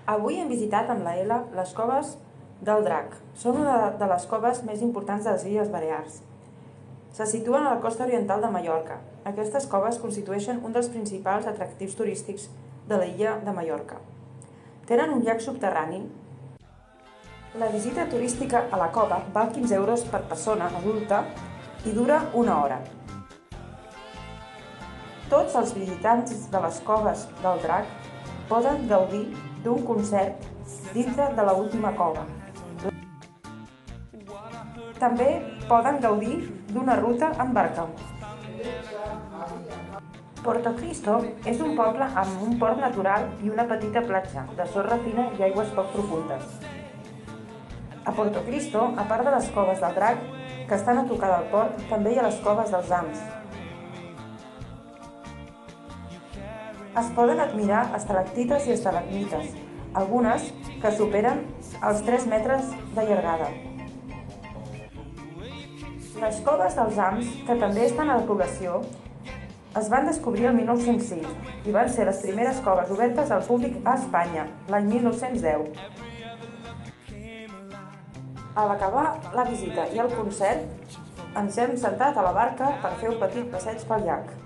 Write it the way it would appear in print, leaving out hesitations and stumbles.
Avui hem visitat amb la Ela les coves del Drac. Són una de les coves més importants de les Illes Balears. Se situen a la costa oriental de Mallorca. Aquestes coves constitueixen un dels principals atractius turístics de l'illa de Mallorca. Tenen un llac subterrani. La visita turística a la cova val 15 euros per persona adulta i dura una hora. Tots els visitants de les coves del Drac poden gaudir d'un concert dintre de l'última cova. També poden gaudir d'una ruta en barca. Portocristo és un poble amb un port natural i una petita platja de sorra fina i aigües poc profundes. A Portocristo, a part de les coves del Drac, que estan a tocar del port, també hi ha les coves dels Ams. Es poden admirar estalactites i estalagmites, algunes que superen els 3 metres de llargada. Les coves dels Ams, que també estan a la població, es van descobrir el 1906 i van ser les primeres coves obertes al públic a Espanya, l'any 1910. A l'acabar la visita i el concert, ens hem sentat a la barca per fer un petit passeig pel llac.